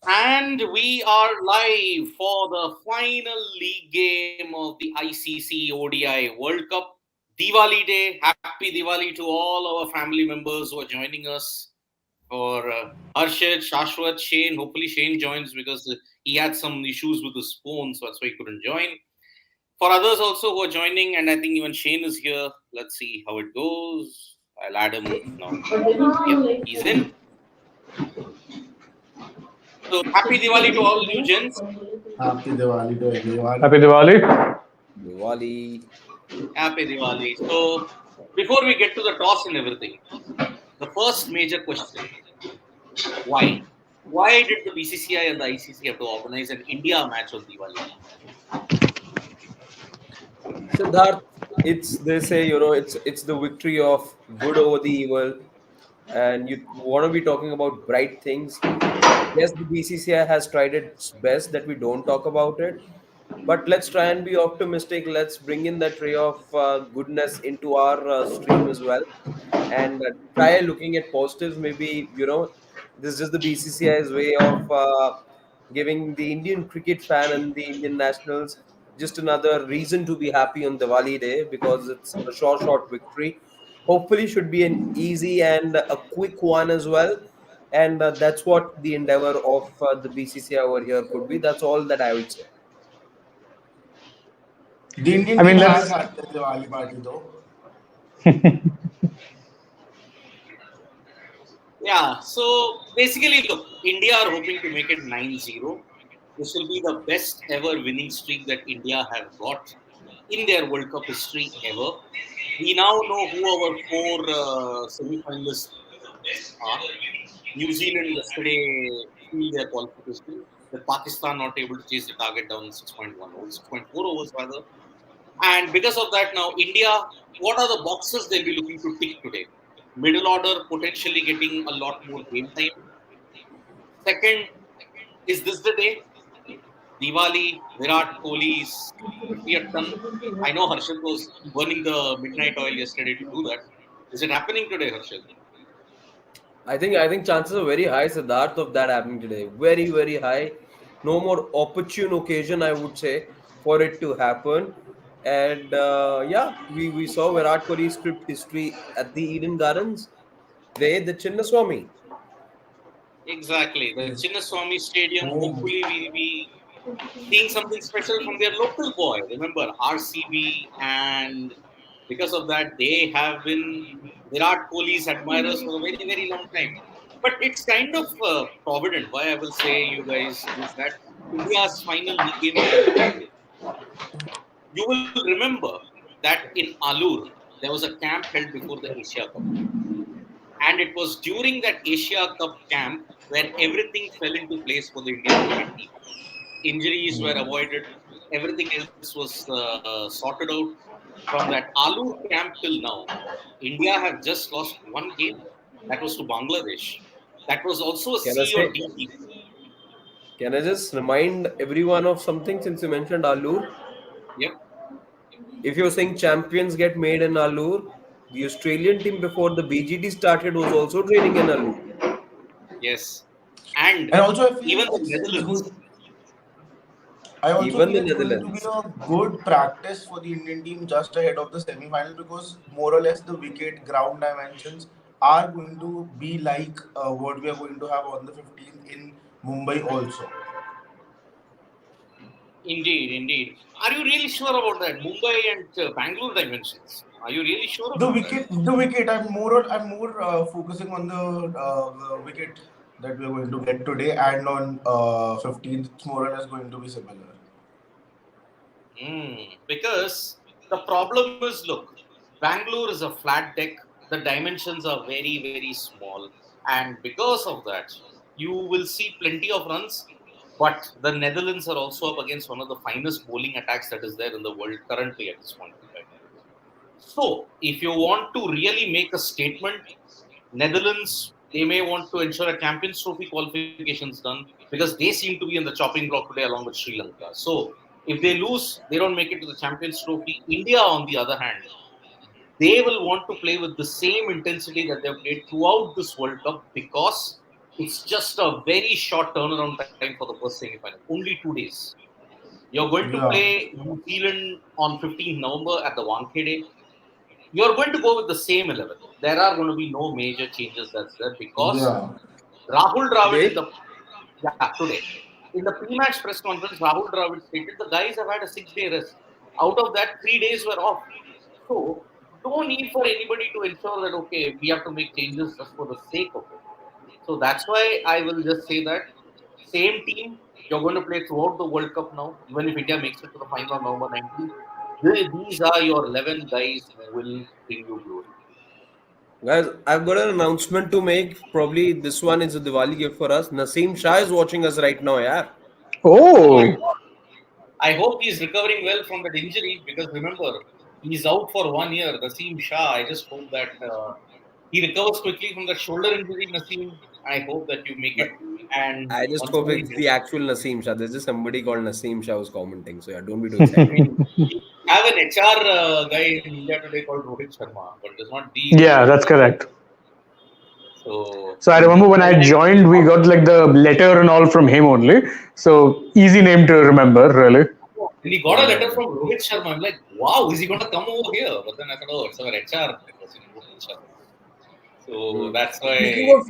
And we are live for the final league game of the ICC ODI World Cup. Diwali Day. Happy Diwali to all our family members who are joining us. For Harshit, Shashwat, Shane. Hopefully, Shane joins because he had some issues with his phone, so that's why he couldn't join. For others also who are joining, and I think even Shane is here. Let's see how it goes. I'll add him now. Yep, he's in. So, happy Diwali to all you gents. Happy Diwali to everyone. Happy Diwali. Diwali. Happy Diwali. So, before we get to the toss and everything, the first major question: why? Why did the BCCI and the ICC have to organize an India match on Diwali? Siddharth, it's they say it's the victory of good over the evil, and you want to be talking about bright things. Yes, the BCCI has tried its best that we don't talk about it, but let's try and be optimistic. Let's bring in that ray of goodness into our stream as well, and try looking at positives. Maybe this is just the BCCI's way of giving the Indian cricket fan and the Indian nationals just another reason to be happy on Diwali Day because it's a short victory. Hopefully, should be an easy and a quick one as well. And that's what the endeavor of the BCCI over here could be. That's all that I would say. The Indian I team mean, has let's. had the Diwali party though. Yeah, so basically, look, India are hoping to make it 9-0. This will be the best ever winning streak that India have got in their World Cup history ever. We now know who our four semi-finalists are. New Zealand yesterday sealed their qualification, with Pakistan not able to chase the target down in 6.1 overs, 6.4 overs rather. And because of that, now India, what are the boxes they'll be looking to tick today? Middle order potentially getting a lot more game time. Second, is this the day? Diwali, Virat Kohli's 50th ton. I know Harshit was burning the midnight oil yesterday to do that. Is it happening today, Harshit? I think chances are very high, Siddharth, of that happening today. Very high. No more opportune occasion, I would say, for it to happen. And yeah, we saw Virat Kohli's script history at the Eden Gardens. They the Chinnaswamy. Exactly. The Yes. Chinnaswamy Stadium. Home. Hopefully, we'll be seeing something special from their local boy. Remember, RCB, and because of that, they have been Virat Kohli's admirers for a very long time. But it's kind of provident. Why I will say, you guys, is that India's final league game is on Diwali Day. You will remember that in Alur, there was a camp held before the Asia Cup. And it was during that Asia Cup camp where everything fell into place for the Indian cricket team. Injuries were avoided, everything else was sorted out. From that Alur camp till now, India have just lost one game. That was to Bangladesh. That was also a Can I C or say? D team. Can I just remind everyone of something since you mentioned Alur? Yep. If you're saying champions get made in Alur, the Australian team before the BGT started was also training in Alur. Yes. And And also, I feel even the it's Netherlands. good. I also Even feel the it's going to be Netherlands. a good practice for the Indian team just ahead of the semi-final because more or less the wicket ground dimensions are going to be like what we are going to have on the 15th in Mumbai also. Indeed. Are you really sure about that? Mumbai and Bangalore dimensions. Are you really sure The about that? wicket, the wicket. I'm more focusing on the wicket that we're going to get today, and on 15th, it's more or less going to be similar. Because the problem is, look, Bangalore is a flat deck. The dimensions are very small, and because of that, you will see plenty of runs. But the Netherlands are also up against one of the finest bowling attacks that is there in the world currently at this point in time. So, if you want to really make a statement, Netherlands, they may want to ensure a Champions Trophy qualifications done because they seem to be in the chopping block today along with Sri Lanka. So, if they lose, they don't make it to the Champions Trophy. India, on the other hand, they will want to play with the same intensity that they've played throughout this World Cup because It's just a very short turnaround time for the first semi-final. Only 2 days. You're going to Yeah. play New Zealand on 15th November at the Wankhede. You're going to go with the same 11. There are going to be no major changes that's there because Yeah. Rahul Dravid in Today, the today in the pre-match press conference, Rahul Dravid stated the guys have had a 6 day rest. Out of that, 3 days were off. So no need for anybody to ensure that okay, we have to make changes just for the sake of it. So that's why I will just say that same team you're going to play throughout the World Cup now. Even if India makes it to the final on November 19th, these are your 11 guys who will bring you glory. guys, I've got an announcement to make. Probably this one is a Diwali gift for us. Naseem Shah is watching us right now, yeah. Oh my Oh, God. I hope he's recovering well from that injury because remember, he's out for 1 year. Naseem Shah, I just hope that he recovers quickly from the shoulder injury. Naseem, I hope that you make it. And I just once hope more, it's the actual Naseem Shah. There's just somebody called Naseem Shah who's commenting. So yeah, don't be too I excited. mean, we have an HR guy in India today called Rohit Sharma, but it is not the yeah, Rohit. that's correct. So So I remember when I I joined, we got like the letter and all from him only. So easy name to remember, really. and he got a letter Uh, from Rohit Sharma. I'm like, wow, is he going to come over here? But then I thought, oh, it's our HR person, Rohit Sharma. So hmm. that's Speaking why. of,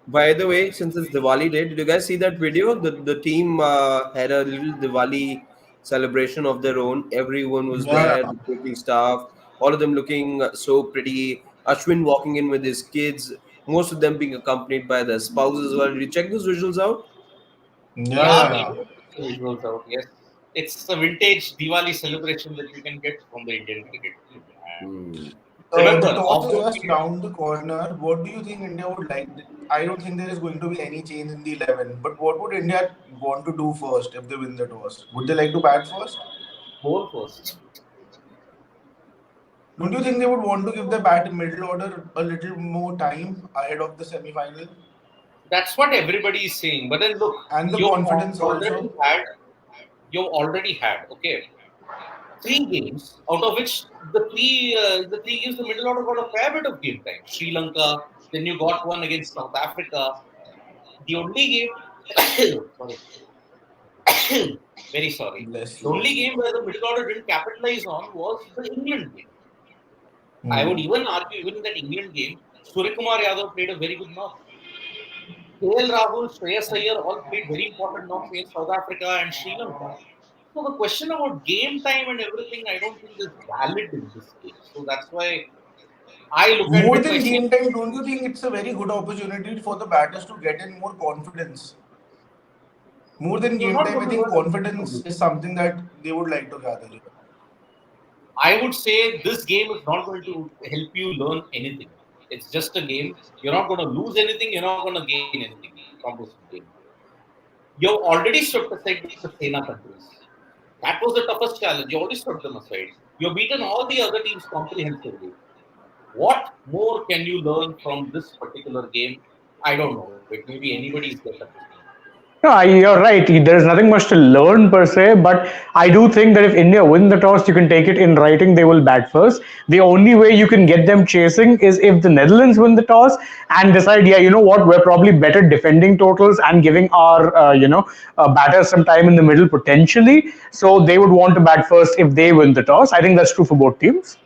by the way, since it's Diwali Day, did you guys see that video? The team had a little Diwali celebration of their own. Everyone was Yeah. there, the coaching staff, all of them looking so pretty. Ashwin walking in with his kids, most of them being accompanied by their spouses as well. Did you check those visuals out? Yeah. Yeah, Yeah. we do check the visuals out. Yes, it's a vintage Diwali celebration that you can get from the Indian cricket team. And Hmm. The remember, toss of is the just period, round the corner. What do you think India would like? I don't think there is going to be any change in the 11. But what would India want to do first if they win the toss? Would they like to bat first? bowl first. Don't you think they would want to give the bat middle order a little more time ahead of the semi final? That's what everybody is saying. But then look, And the confidence already also. had, you've already had, okay, 3 games out of which the three games the middle order got a fair bit of game time. Sri Lanka, then you got one against South Africa. The only game, sorry, very sorry. Bless The you. only game where the middle order didn't capitalize on was the England game. I would Hmm. even argue, even in that England game, Suryakumar Yadav played a very good knock. KL Rahul, Shreyas Iyer all played very important knocks against South Africa and Sri Lanka. So the question about game time and everything, I don't think is valid in this case. So that's why I look at More it by than saying game time, don't you think it's a very good opportunity for the batters to get in more confidence? More than you're game not time, I going to think learn anything from confidence this. is something that they would like to gather here. I would say this game is not going to help you learn anything. It's just a game. You're not going to lose anything. You're not going to gain anything from this game. You've already swept aside the Sena countries. That was the toughest challenge. You already swept them aside. You've beaten all the other teams comprehensively. What more can you learn from this particular game? I don't know. It may be anybody's guess at this point. No, you're right. There is nothing much to learn per se, but I do think that if India win the toss, you can take it in writing. They will bat first. The only way you can get them chasing is if the Netherlands win the toss and decide, yeah, you know what, we're probably better defending totals and giving our, batters some time in the middle potentially. So they would want to bat first if they win the toss. I think that's true for both teams.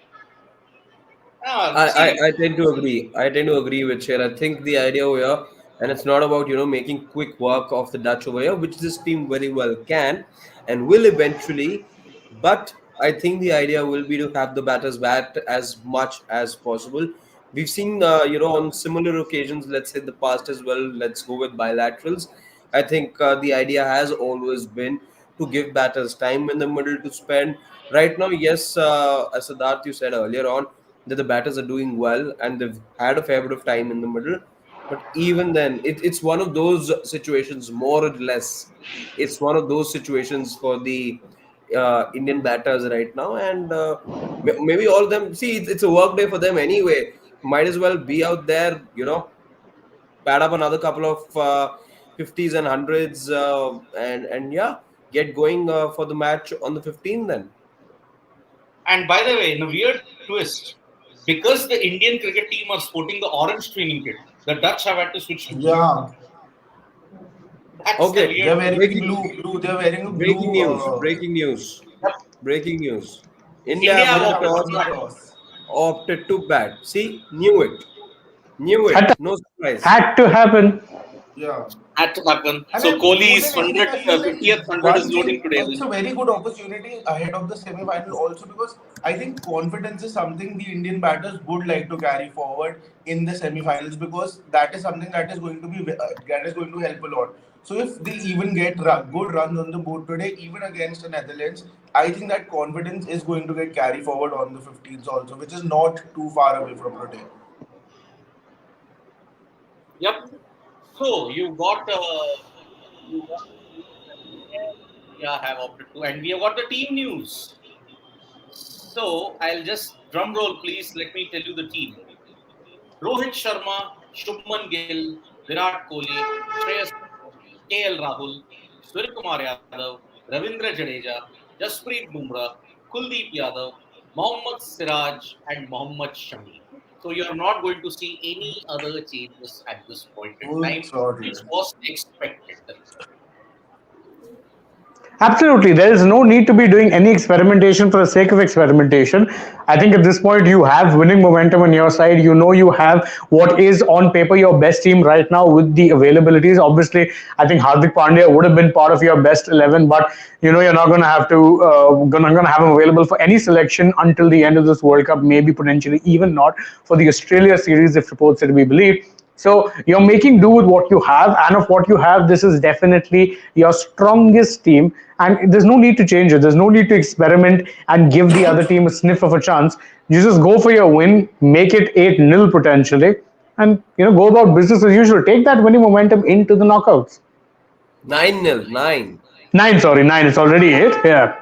See, I tend to agree. I tend to agree with Cher. I think the idea over here, and it's not about making quick work of the Dutch over here, which this team very well can and will eventually. But I think the idea will be to have the batters bat as much as possible. We've seen, on similar occasions, let's say the past as well. Let's go with bilaterals. I think the idea has always been to give batters time in the middle to spend. Right now, yes, as Siddharth you said earlier on that the batters are doing well and they've had a fair bit of time in the middle. But even then, it's one of those situations, more or less. It's one of those situations for the Indian batters right now. And maybe all of them, see, it's a work day for them anyway. Might as well be out there, pad up another couple of 50s and 100s and yeah, get going for the match on the 15th then. and by the way, in a weird twist, because the Indian cricket team are sporting the orange training kit, the Dutch have had to switch to blue. Yeah. That's the Okay, They're weird thing. wearing breaking blue. They're wearing a breaking blue. news, breaking news, Yep. breaking news. India India have have won the India opted won to toss the bat. and toss. opted to bat. See, knew it. Knew Had it. to, No surprise. had to happen. Yeah. Had to happen. And So more Kohli's than anything, I feel like 50th 100 is one loading thing, today. it's a very good opportunity ahead of the semi-final also because I think confidence is something the Indian batters would like to carry forward in the semi-finals because that is something that is going to be that is going to help a lot. So if they even get good runs on the board today, even against the Netherlands, I think that confidence is going to get carry forward on the 15th also, which is not too far away from today. Yep. So you got the news that India have opted to, and we have got the team news. So I'll just drum roll, please. Let me tell you the team. Rohit Sharma, Shubman Gill, Virat Kohli, Shreyas Iyer, KL Rahul, Suryakumar Yadav, Ravindra Jadeja, Jasprit Bumrah, Kuldeep Yadav, Mohammad Siraj, and Mohammad Shami. So you are not going to see any other changes at this point in Full time, which throttle. was expected. Absolutely. There is no need to be doing any experimentation for the sake of experimentation. I think at this point you have winning momentum on your side. You know you have what is on paper your best team right now with the availabilities. Obviously, I think Hardik Pandya would have been part of your best 11, but you know you're not going to have to gonna have him available for any selection until the end of this World Cup. Maybe potentially even not for the Australia series if reports are to be believed. So you're making do with what you have, and of what you have, this is definitely your strongest team. And there's no need to change it. There's no need to experiment and give the other team a sniff of a chance. You just go for your win, make it 8-0 potentially, and go about business as usual. Take that winning momentum into the knockouts. 9-0, 9. Nine, sorry, nine. It's already eight. Yeah.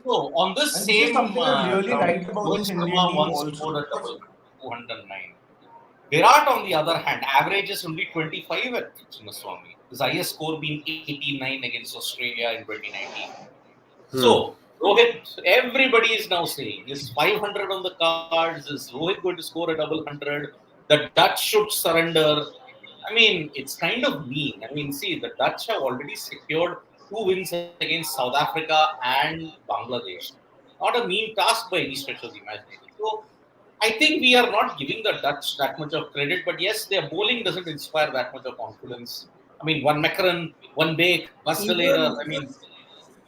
So on this And this is same something I've really ground, liked about Rohit this Indian Sharma team once also scored a because double, 209. Virat, on the other hand, averages only 25 at Chinnaswamy. His highest score being 89 against Australia in 2019. Hmm. So, Rohit, everybody is now saying, is 500 on the cards? Is Rohit going to score a double hundred? The Dutch should surrender. I mean, it's kind of mean. I mean, see, the Dutch have already secured 2 wins against South Africa and Bangladesh. Not a mean task by any stretch of the imagination. So, I think we are not giving the Dutch that much of credit, but yes, their bowling doesn't inspire that much of confidence. I mean, one Macron, one Bake, Bastelator. Even I mean,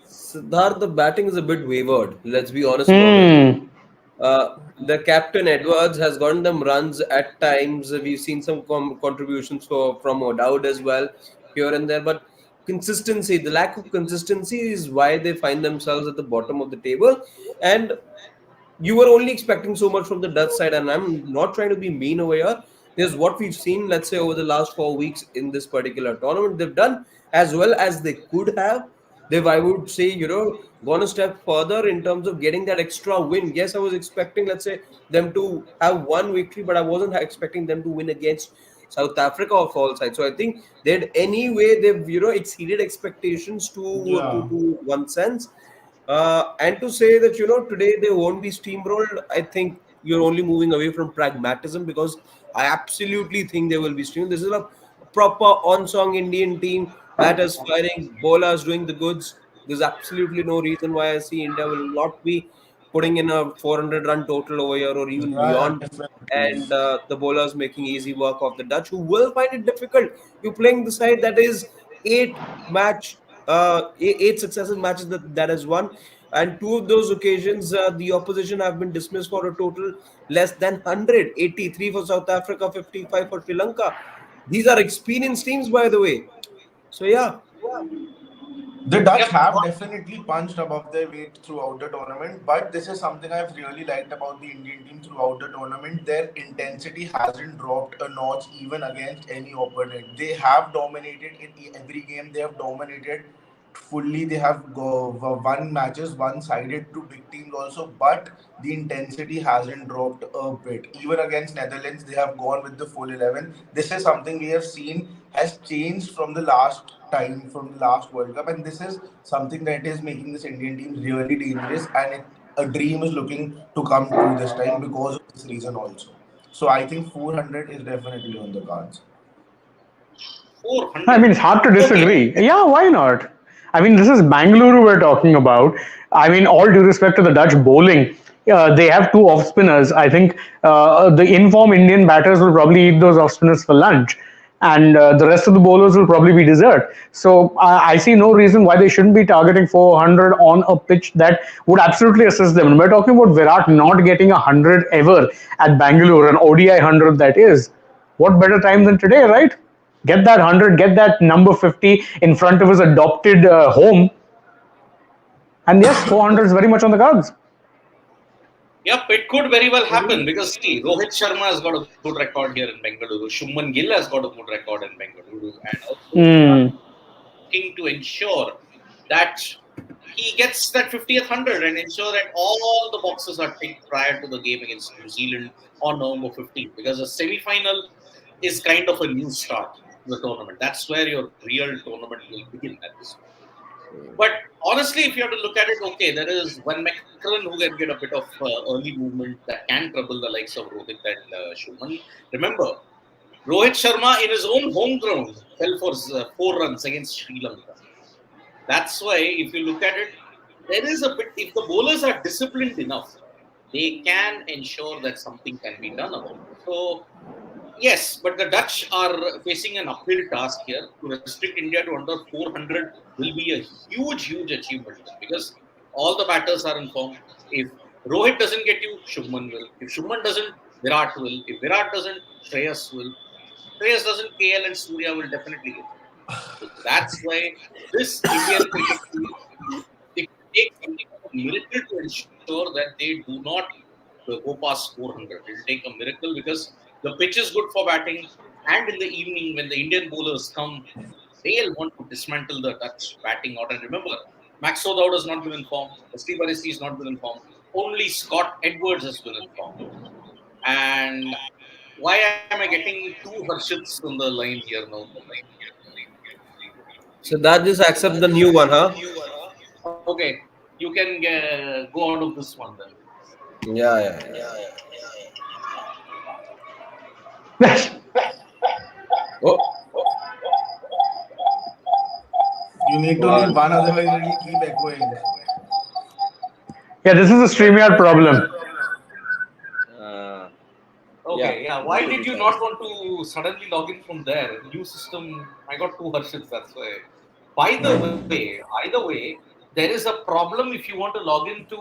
Siddharth, the batting is a bit wavered. Let's be honest about it. Hmm. The captain Edwards has gotten them runs at times. We've seen some contributions from O'Dowd as well here and there, but consistency, the lack of consistency is why they find themselves at the bottom of the table. And you were only expecting so much from the Dutch side, and I'm not trying to be mean over here. There's what we've seen, let's say, over the last 4 weeks in this particular tournament. They've done as well as they could have. They've, I would say, gone a step further in terms of getting that extra win. Yes, I was expecting, let's say, them to have one victory, but I wasn't expecting them to win against South Africa of all sides. So I think they'd anyway they've exceeded expectations yeah. to one sense. And to say that today they won't be steamrolled, I think you're only moving away from pragmatism because I absolutely think they will be steamrolled. This is a proper on-song Indian team, batters firing, bowlers doing the goods. There's absolutely no reason why I see India will not be putting in a 400 run total over here or even Yeah, yeah, beyond. definitely. And the bowlers making easy work of the Dutch, who will find it difficult. You're playing the side that is eight successive matches that has won, and two of those occasions the opposition have been dismissed for a total less than 100. 83 for South Africa, 55 for Sri Lanka. These are experienced teams, by the way. So yeah. The Dutch yep. have definitely punched above their weight throughout the tournament, but this is something I've really liked about the Indian team throughout the tournament. Their intensity hasn't dropped a notch even against any opponent. They have dominated in every game, they have dominated fully. They have won matches one sided to big teams also, but the intensity hasn't dropped a bit. Even against Netherlands, they have gone with the full 11. This is something we have seen has changed from the last time, from the last World Cup, and this is something that is making this Indian team really dangerous. And a dream is looking to come true this time because of this reason also. So I think 400 is definitely on the cards. I 400. mean, it's hard to Okay. disagree. Yeah, why not? I mean, this is Bangalore we're talking about. I mean, all due respect to the Dutch bowling, they have two off spinners. I think the informed Indian batters will probably eat those off spinners for lunch, and the rest of the bowlers will probably be dessert. So I see no reason why they shouldn't be targeting 400 on a pitch that would absolutely assist them. And we're talking about Virat not getting 100 ever at Bangalore, an ODI 100 that is. What better time than today, right? Get that 100, get that number 50 in front of his adopted home. And yes, 400 is very much on the cards. Yep, it could very well happen because see, Rohit Sharma has got a good record here in Bengaluru. Shuman Gill has got a good record in Bengaluru, and also Mm. looking to ensure that he gets that 50th 100 and ensure that all the boxes are ticked prior to the game against New Zealand on November 15th, because the semi-final is kind of a new start to the tournament. That's where your real tournament will begin at this point. But honestly, if you have to look at it, okay, there is one McCullen who can get a bit of early movement that can trouble the likes of Rohit and Shuman. Remember, Rohit Sharma in his own home ground fell for 4 runs against Sri Lanka. That's why, if you look at it, there is a bit, if the bowlers are disciplined enough, they can ensure that something can be done about it. So, yes, but the Dutch are facing an uphill task here. To restrict India to under 400 will be a huge, huge achievement because all the batters are in form. If Rohit doesn't get you, Shubman will. If Shubman doesn't, Virat will. If Virat doesn't, Shreyas will. Shreyas doesn't, KL and Surya will definitely get you. So that's why this Indian cricket team, they take something of a miracle to ensure that they do not go past 400. It will take a miracle because the pitch is good for batting, and in the evening when the Indian bowlers come, they'll want to dismantle the Dutch batting order. And remember, Max O'Dowd has not been informed, Steve Barisi has not been informed, only Scott Edwards has been informed. And why am I getting two Harshits on the line here now? So that just accept the new one, huh? Okay, you can go out of this one then. Yeah, yeah, yeah. Oh, You need to wow. leave one, otherwise it will keep echoing. Yeah, this is a StreamYard problem. Uh, Okay, yeah. Why should did be you fine. not want to suddenly log in from there? New system. I got two Harshits, that's why. By the way, either way, there is a problem if you want to log into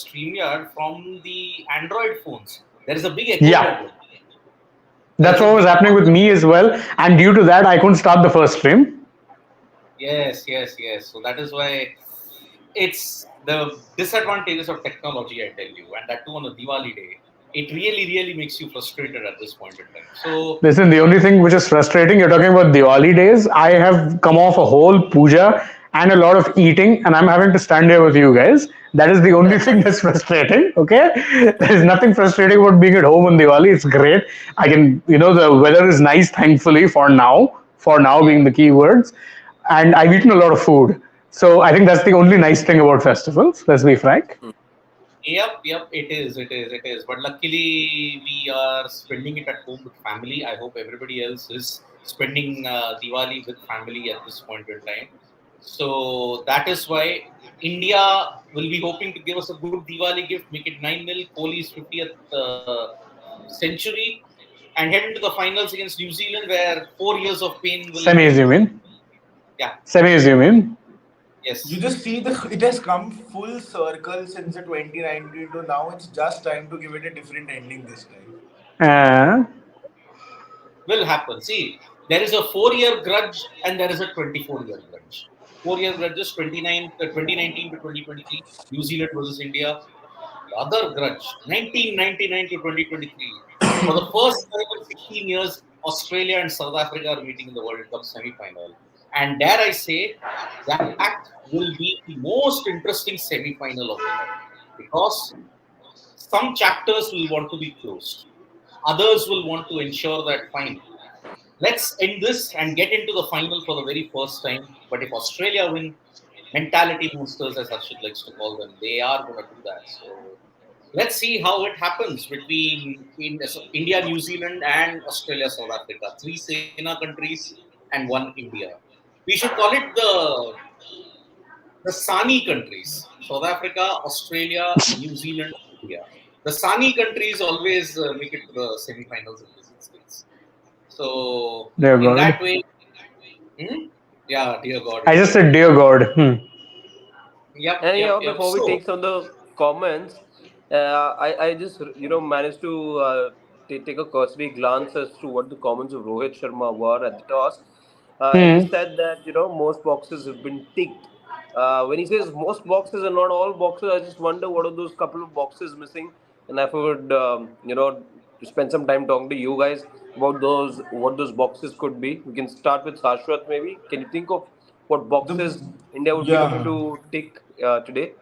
StreamYard from the Android phones. There is a big echo Yeah, problem. There that's is a what was big happening with me as well. And due to that, I couldn't start the first stream. Yes, yes, yes. So that is why it's the disadvantages of technology, I tell you, and that too on a Diwali day. It really, really makes you frustrated at this point in time. So Listen, the only thing which is frustrating, you're talking about Diwali days. I have come off a whole puja and a lot of eating, and I'm having to stand here with you guys. That is the only thing that's frustrating. Okay, there's nothing frustrating about being at home on Diwali. It's great. I can, the weather is nice, thankfully for now. For now, yeah. being the key words, and I've eaten a lot of food. So I think that's the only nice thing about festivals. Let's be frank. Yep, it is. But luckily, we are spending it at home with family. I hope everybody else is spending Diwali with family at this point in time. So that is why India will be hoping to give us a good Diwali gift, make it 9-0, Kohli's 50th century, and head into the finals against New Zealand, where 4 years of pain will. Semis, you mean? Yeah, Semis, you mean? You yes. just see it has come full circle since the 2019 to now. It's just time to give it a different ending this time. Uh, Will happen. See, there is a 4 year grudge and there is a 24-year grudge. 4 year grudges 2019 to 2023, New Zealand versus India. The other grudge, 1999 to 2023. For the first time in 16 years, Australia and South Africa are meeting in the World Cup semi-final. And dare I say, that will be the most interesting semi-final of the night. Because some chapters will want to be closed. Others will want to ensure that, fine, let's end this and get into the final for the very first time. But if Australia win, mentality boosters, as Harshit likes to call them, they are going to do that. So let's see how it happens between India, New Zealand, and Australia, South Africa. Three Sena countries, and and one India. We should call it the Sani countries: South Africa, Australia, New Zealand, India. The Sani countries always make it to the semi-finals in this instance. So Dear in God. that way, hmm? Yeah, dear God, I just indeed. said, dear God. Yep, And yep, yeah, yep. before we So take some of the comments, I just managed to take a cursory glance as to what the comments of Rohit Sharma were at the toss. And he Hmm. said that most boxes have been ticked. When he says most boxes and not all boxes, I just wonder what are those couple of boxes missing. And if I would spend some time talking to you guys about those what those boxes could be, we can start with Sashwat. Maybe can you think of what The boxes India would be looking yeah. to tick today?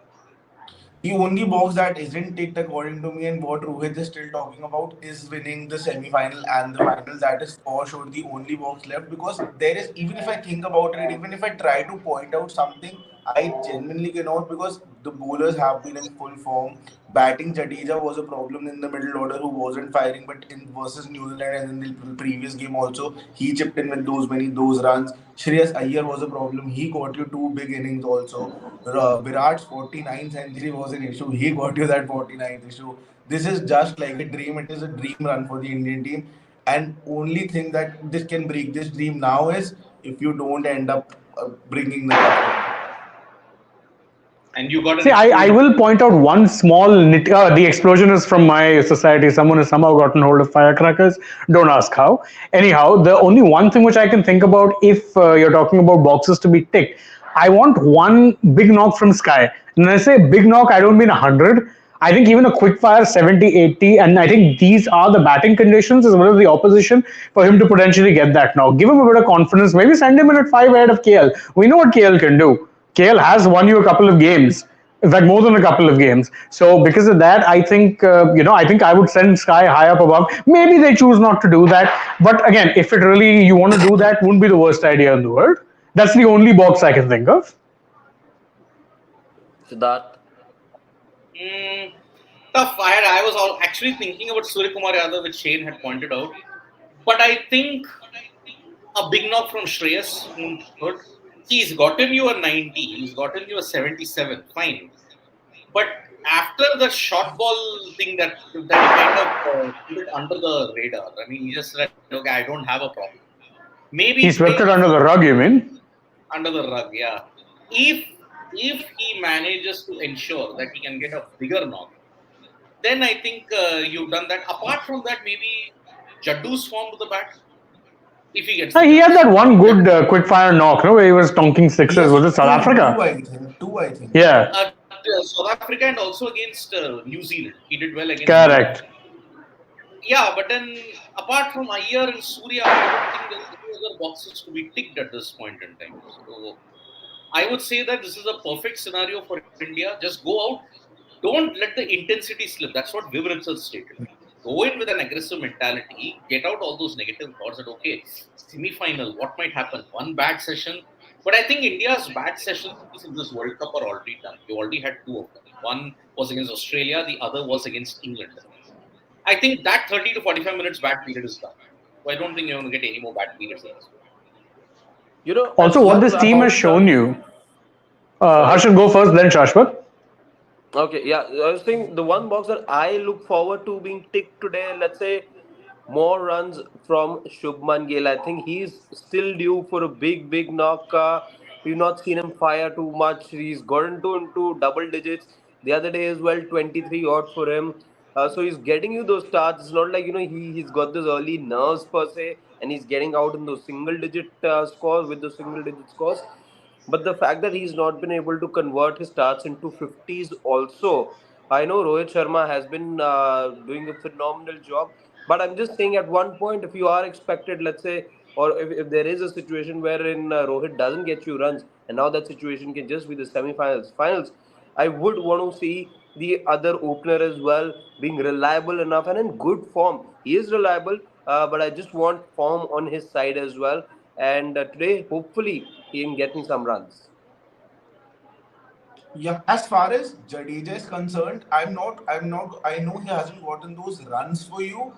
The only box that isn't ticked according to me and what Rohit is still talking about is winning the semi-final and the final. That is for sure the only box left because there is, even if I think about it, even if I try to point out something, I genuinely cannot because the bowlers have been in full form. Batting Jadeja was a problem in the middle order who wasn't firing, but in versus New Zealand and in the previous game also he chipped in with those runs. Shreyas Iyer was a problem. He got you two big innings also. Virat's 49th century was an issue. He got you that 49th issue. This is just like a dream. It is a dream run for the Indian team. And only thing that this can break this dream now is if you don't end up bringing the cup home. and you got an See, I explosion. will point out one small the explosion is from my society. Someone has somehow gotten hold of firecrackers. Don't ask how. Anyhow, the only one thing which I can think about if you're talking about boxes to be ticked, I want one big knock from Sky. And when I say big knock, I don't mean 100. I think even a quick fire 70, 80, and I think these are the batting conditions as well as the opposition for him to potentially get that knock. Give him a bit of confidence. Maybe send him in at 5 ahead of KL. We know what KL can do. KL has won you a couple of games. In fact, more than a couple of games. So because of that, I think I think I would send Sky high up above. Maybe they choose not to do that, but again, if it really you want to do that, wouldn't be the worst idea in the world. That's the only box I can think of. Siddharth. Mm, tough. I was actually thinking about Surya Kumar Yadav, which Shane had pointed out. But I think a big knock from Shreyas won't hurt. He's gotten you a 90. He's gotten you a 77. Fine. But after the short ball thing that he kind of put it under the radar. I mean, he just said, okay, I don't have a problem. Maybe He swept it if under the rug. You mean? under the rug, yeah. If if he manages to ensure that he can get a bigger knock, then I think you've done that. Apart from that, maybe Jaddu's form to the bat if he gets the He had chance. that one good quick fire knock, no, where he was tonking sixes. Was Yes, it South two Africa? I think. Two I think. Yeah, South Africa and also against New Zealand. He did well against New Zealand. correct. Yeah, but then apart from Iyer and Surya, I don't think there's any other boxes to be ticked at this point in time. So I would say that this is a perfect scenario for India. Just go out. Don't let the intensity slip. That's what Viv himself stated. Go in with an aggressive mentality. Get out all those negative thoughts that, okay, semi-final, what might happen? One bad session. But I think India's bad sessions in this World Cup are already done. You already had two of them. One was against Australia. The other was against England. I think that 30 to 45 minutes bad period is done. So I don't think you're going to get any more bad periods in this. As Also, we what What this wrap team up has about this up, shown you. sorry. Harshad, go first, then Shashwat. Okay, yeah, I was saying the one box that I look forward to being ticked today, let's say more runs from Shubman Gill. I think he's still due for a big knock. We've not seen him fire too much. He's gotten into double digits. The other day as well, 23 odd for him. So he's getting you those starts. It's not like he's got those early nerves per se, and he's getting out in those single digit scores with those single digit scores. But the fact that he's not been able to convert his starts into 50s also, I know Rohit Sharma has been doing a phenomenal job. But I'm just saying at one point, if you are expected, let's say, or if there is a situation wherein Rohit doesn't get you runs, and now that situation can just be the semi-finals, finals, I would want to see the other opener as well being reliable enough and in good form. He is reliable, but I just want form on his side as well. And today, hopefully, he can get me some runs. Yeah, as far as Jadeja is concerned, I'm not. I know he hasn't gotten those runs for you.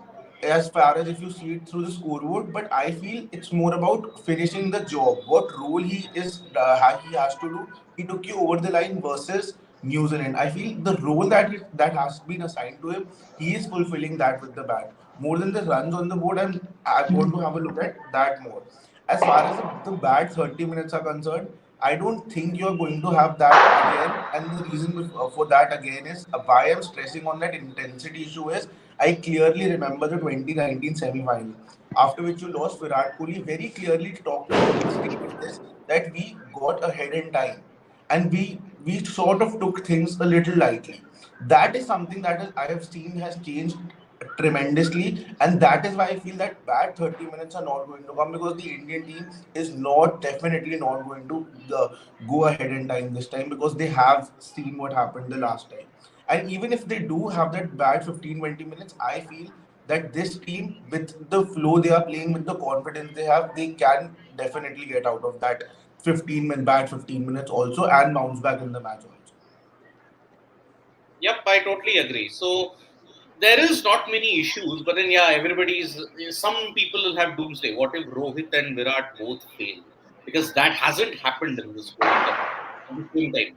as far as if you see it through the scoreboard, but I feel it's more about finishing the job. What role he has to do. He took you over the line versus New Zealand. I feel the role that has been assigned to him, he is fulfilling that with the bat. More than the runs on the board, and I want to have a look at that more. As far as the bad 30 minutes are concerned, I don't think you're going to have that again. And the reason for that again is why I'm stressing on that intensity issue is I clearly remember the 2019 semi-final, after which you lost. Virat Kohli very clearly talked and stated this, that we got ahead in time, and we sort of took things a little lightly. That is something that I have seen has changed tremendously, and that is why I feel that bad 30 minutes are not going to come, because the Indian team is not definitely not going to go ahead in time this time, because they have seen what happened the last time. And even if they do have that bad 15-20 minutes, I feel that this team, with the flow they are playing, with the confidence they have, they can definitely get out of that 15 minutes also, and bounce back in the match also. Yep, I totally agree. So there is not many issues, but then yeah, everybody's some people will have doomsday. What if Rohit and Virat both fail? Because that hasn't happened in this World Cup at the same time.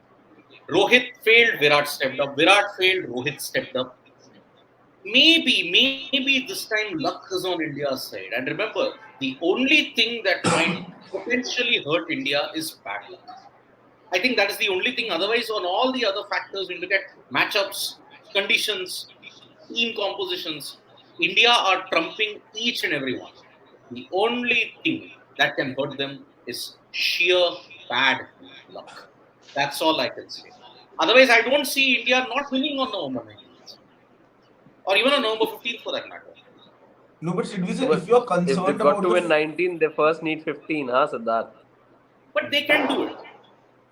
Rohit failed, Virat stepped up. Virat failed, Rohit stepped up. Maybe this time luck is on India's side. And remember, the only thing that might potentially hurt India is bad luck. I think that is the only thing. Otherwise, on all the other factors, we look at matchups, conditions, team compositions, India are trumping each and every one. The only thing that can hurt them is sheer bad luck. That's all I can say. Otherwise, I don't see India not winning on November 19th or even on November 15th for that matter. No, but No, Sidvi, but if you're if concerned they've got about to the win 19, they first need 15, huh, Siddharth? But they can do it.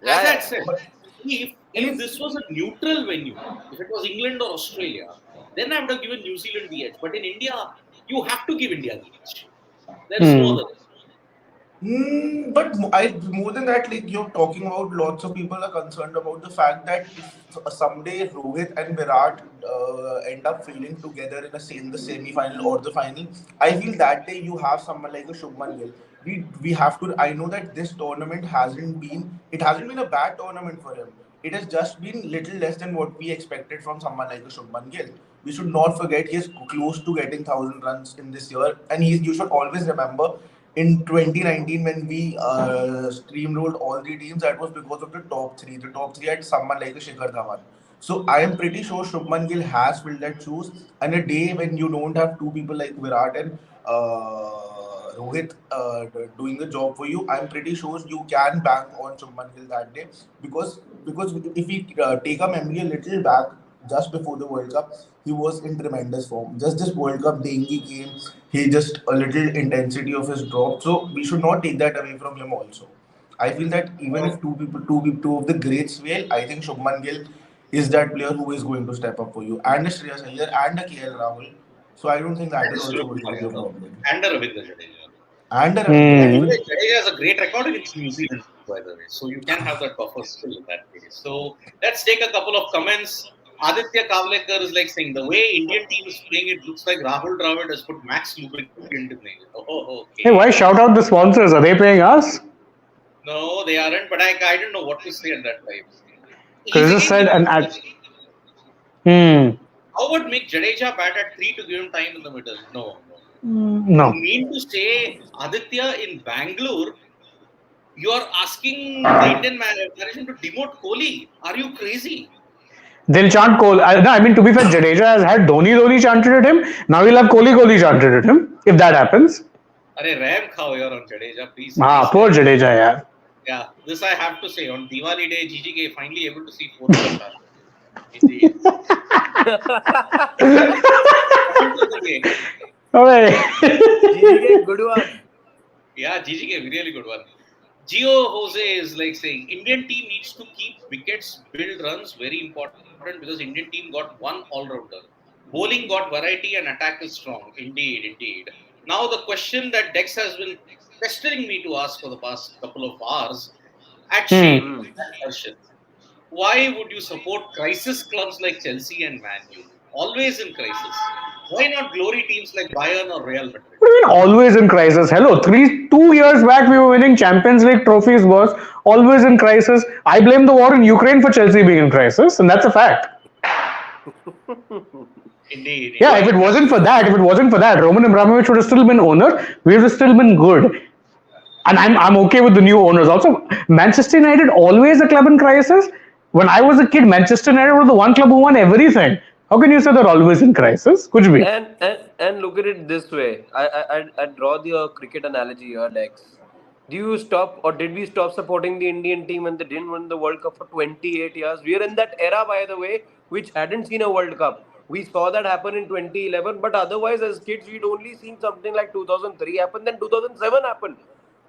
Yeah, As I yeah. said, but and if this was a neutral venue, if it was England or Australia, then I would have given New Zealand the edge. But in India, you have to give India the edge. There is no Hmm. other. But more than that, like you're talking about, lots of people are concerned about the fact that if someday Rohit and Virat end up failing together in the semi final or the final, I feel that day you have someone like a Shubman Gill. We have to. I know that this tournament hasn't been a bad tournament for him. It has just been little less than what we expected from someone like a Shubman Gill. We should not forget he is close to getting 1,000 runs in this year, and you should always remember in 2019 when we streamrolled all the teams, that was because of the top three. The top three had someone like a Shikhar Dhawan. So I am pretty sure Shubman Gill has filled that shoes. And a day when you don't have two people like Virat and Rohit doing the job for you, I'm pretty sure you can bank on Shubman Gill that day, because if we take a memory a little back, just before the World Cup, he was in tremendous form. Just this World Cup, Dengue came, he just a little intensity of his drop. So we should not take that away from him also. I feel that even if two of the greats fail, I think Shubman Gill is that player who is going to step up for you, and a Shreyas Iyer and a KL Rahul. So I don't think that That is is true also to going to some be a extent. problem. And a Ravindra Jadeja. And a Ravindra, Hmm. Anyway, even Jadeja has a great record against New Zealand, by the way. So you can have that buffer still in that case. So let's take a couple of comments. Aditya Kavlekar is like saying the way Indian team is playing, it looks like Rahul Dravid has put max lubricant in it. Oh, Hey, okay. why shout out the sponsors? Are they paying us? No, they aren't, but I don't know what to say at that time. He's Because you just again said giving an us ad. question. Hmm. How would make Jadeja bat at 3 to give him time in the middle? No, no. You No. mean to say, Aditya, in Bangalore, you are asking the Indian management to demote Kohli? Are you crazy? They'll chant Kohli. No, I mean, to be fair, Jadeja has had Dhoni chanted at him. Now he'll have Kohli chanted at him, if that happens. Arey, Ram khao here on Jadeja, please, Ah, please poor tell. Jadeja, yeah. Yeah, this I have to say. On Diwali day, GGK finally able to see fourth class fashion. Indeed. Point of the day. Alright. GGK, good one. Yeah, GGK, really good one. Gio Jose is like saying Indian team needs to keep wickets, build runs, very important because Indian team got one all-rounder. Bowling got variety and attack is strong. Indeed, indeed. Now the question that Dex has been pestering me to ask for the past couple of hours at Hmm. Shane and Harshit. Why would you support crisis clubs like Chelsea and Man U? always in crisis. Why not glory teams like Bayern or Real Madrid? What do you mean always in crisis? Hello, 2 years back we were winning Champions League trophies. Was always in crisis. I blame the war in Ukraine for Chelsea being in crisis, and that's a fact. Indeed. Yeah, if it wasn't for that, Roman Abramovich would have still been owner. We would have still been good. And I'm okay with the new owners. Also, Manchester United always a club in crisis. When I was a kid, Manchester United was the one club who won everything. How can you say they're always in crisis? Could be. And look at it this way. I draw the cricket analogy here, Lex. Do you stop or did we stop supporting the Indian team when they didn't win the World Cup for 28 years? We are in that era, by the way, which hadn't seen a World Cup. We saw that happen in 2011, but otherwise, as kids, we'd only seen something like 2003 happen, then 2007 happened.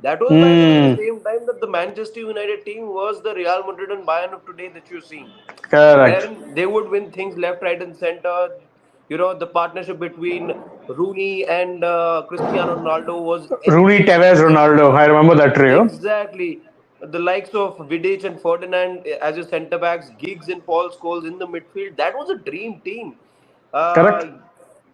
That was, by the way, the same time that the Manchester United team was the Real Madrid and Bayern of today that you're seeing. Correct. Wherein they would win things left, right, and center. The partnership between Rooney and Cristiano Ronaldo was Rooney, anything Tevez, Ronaldo. I remember that trio. exactly. The likes of Vidic and Ferdinand as your centre backs, Giggs and Paul Scholes in the midfield. That was a dream team. Correct. Uh,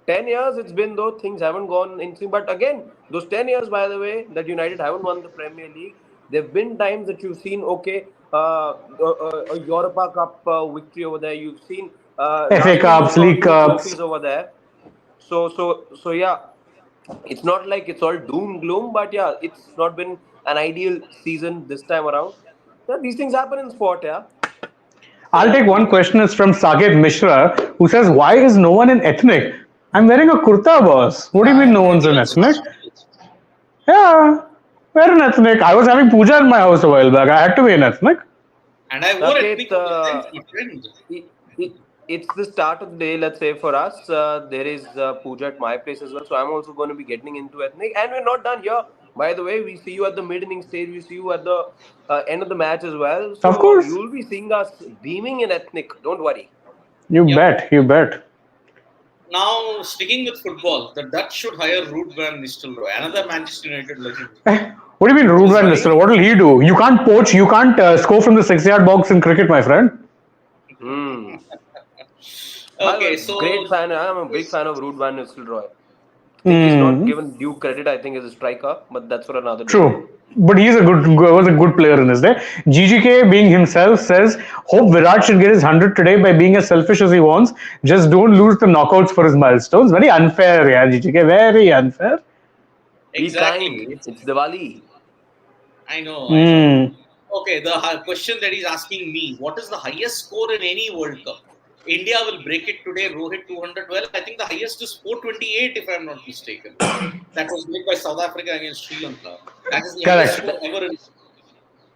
10 years it's been, though things haven't gone in sync. But again, those 10 years, by the way, that United haven't won the Premier League, there have been times that you've seen, okay, a Europa Cup victory over there. You've seen FA Cups, League Cups. trophies over there. So yeah, it's not like it's all doom gloom, but yeah, it's not been an ideal season this time around. Yeah, these things happen in sport, yeah. I'll take one question. It's from Saket Mishra, who says, "Why is no one in ethnic?" I'm wearing a kurta, boss. What do you mean no one's in ethnic? Yeah, we're in ethnic. I was having puja in my house a while back. I had to be in ethnic. And I wore Okay, ethnic for my friend. it's the start of the day, let's say, for us. There is puja at my place as well, so I'm also going to be getting into ethnic. And we're not done here. By the way, we see you at the mid-inning stage. We see you at the end of the match as well. Of So course. you'll be seeing us beaming in ethnic. Don't worry. You Yep. bet. You bet. Now, sticking with football, the Dutch should hire Ruud van Nistelrooy, another Manchester United legend. What do you mean, Ruud van Nistelrooy? What will he do? You can't poach. You can't score from the 6-yard box in cricket, my friend. Hmm. Okay, I'm a so great fan. I'm a big fan of Ruud van Nistelrooy. I think he's not given due credit, I think, as a striker, but that's for another day. True. But was a good player in his day. GGK, being himself, says, "Hope Virat should get his 100 today by being as selfish as he wants. Just don't lose the knockouts for his milestones." Very unfair, yeah, GGK. Very unfair. Be exactly. kind. It's Diwali. I know. Hmm. Okay, the question that he's asking me: what is the highest score in any World Cup? India will break it today. Rohit 200. Well, I think the highest is 428, if I'm not mistaken. That was made by South Africa against Sri Lanka. That is the highest Correct. score ever in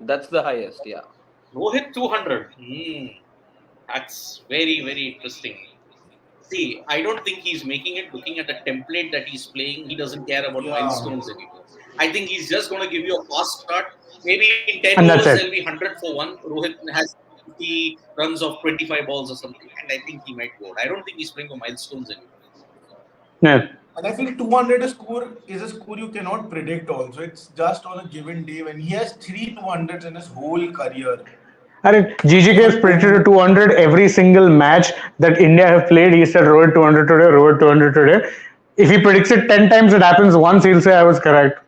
That's the highest, yeah. Rohit 200. That's very, very interesting. See, I don't think he's making it. Looking at the template that he's playing, he doesn't care about Yeah. milestones anymore. I think he's just going to give you a fast start. Maybe in 10 And that's overs, it. there'll be 100 for one. Rohit has 50 runs of 25 balls or something, and I think he might go out. I don't think he's playing for milestones anymore. Yeah. And I feel 200 is a score you cannot predict also. It's just on a given day when he has 3 200s in his whole career. And GGK has predicted a 200 every single match that India have played. He said Rohit 200 today, Rohit 200 today. If he predicts it 10 times, it happens once, he'll say I was correct.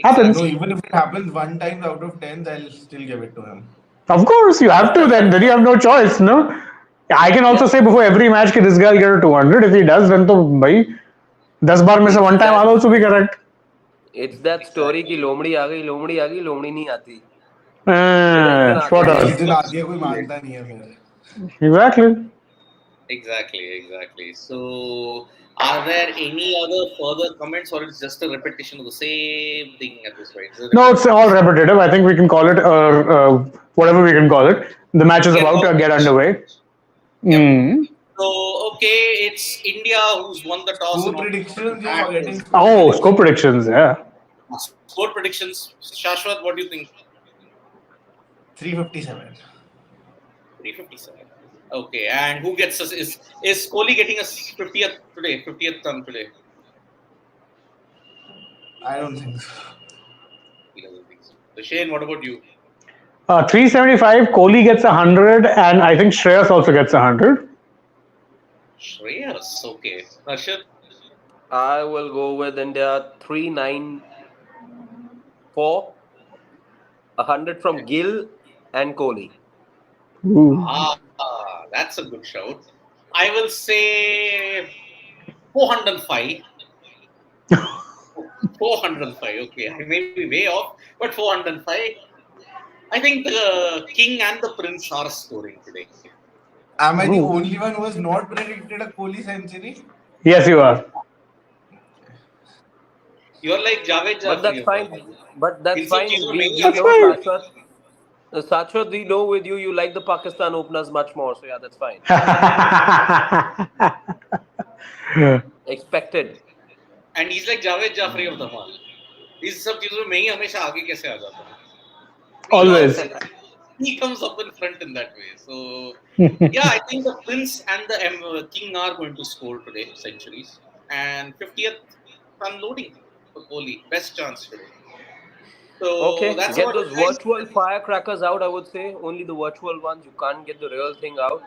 Happens. No, even if it happens 1 time out of 10, I'll still give it to him. Of course, you have to then. Then you have no choice, no? I can also say before every match that this guy will get a 200. If he does, then to bhai, 10 बार में से one time I'll also be correct. It's that story कि लोमड़ी आ गई, लोमड़ी नहीं आती. Spot on. जिस दिन आगे कोई मानता नहीं है फिर. Exactly. Exactly. So, are there any other further comments, or it's just a repetition of the same thing at this point? No, it's all repetitive. I think we can call it whatever we can call it. The match is about to get underway. So, okay, it's India who's won the toss. Score predictions, you're forgetting. Oh, score predictions, yeah. Score predictions. Shashwat, what do you think? 357. 357. Okay, and who gets us? Is Kohli getting us 50th today? 50th run today? I don't think so. He doesn't think so. So Shane, what about you? 375, Kohli gets 100, and I think Shreyas also gets 100. Shreyas. Okay. Arshad? I will go with India 394, 100 from Gill and Kohli. Ooh. That's a good shout. I will say 405. 405. Okay, I may be way off, but 405. I think the king and the prince are scoring today. Am I the Ooh. only one who has not predicted a Kohli century? Yes, you are. You're like Javed But Jafri that's of the fine. But that's इन सब fine. चीजों में We नहीं we That's आता know fine. Sachwat, we know with you, you like the Pakistan openers much more. So yeah, that's fine. Expected. and he's like Javed Jafri of the Mal. इस सब चीजों में मैं ही हमेशा आगे कैसे आ जाता हूँ? We all Always. say he comes up in front in that way. So yeah, I think the prince and the king are going to score today centuries, and 50th unloading for Kohli, best chance today. So Okay, that's get about those it, guys. virtual firecrackers out. I would say only the virtual ones. You can't get the real thing out,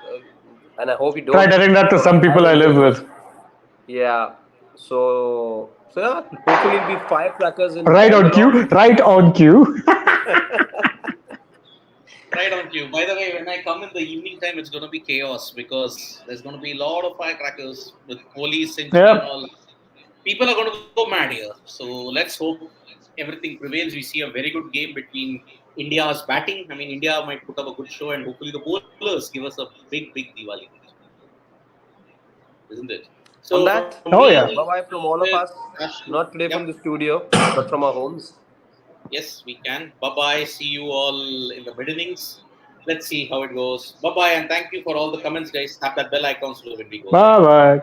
and I hope you Try don't. telling that to some I people I will live with. just yeah. So yeah. Hopefully it'll be firecrackers in Right on Bangalore. cue. Right on cue. Right on cue. By the way, when I come in the evening time, it's going to be chaos because there's going to be a lot of firecrackers with Kohli's century and Yeah. all. People are going to go mad here. So let's hope everything prevails. We see a very good game between India's batting. I mean, India might put up a good show, and hopefully the bowlers give us a big Diwali night, isn't it? On So from that, Oh me, yeah. bye bye from all with of us. Ashu, Not today yep, from the studio, but from our homes. yes, we can. Bye bye. See you all in the mid innings. Let's see how it goes. Bye bye, and thank you for all the comments, guys. Tap that bell icon so when we go live. Bye bye.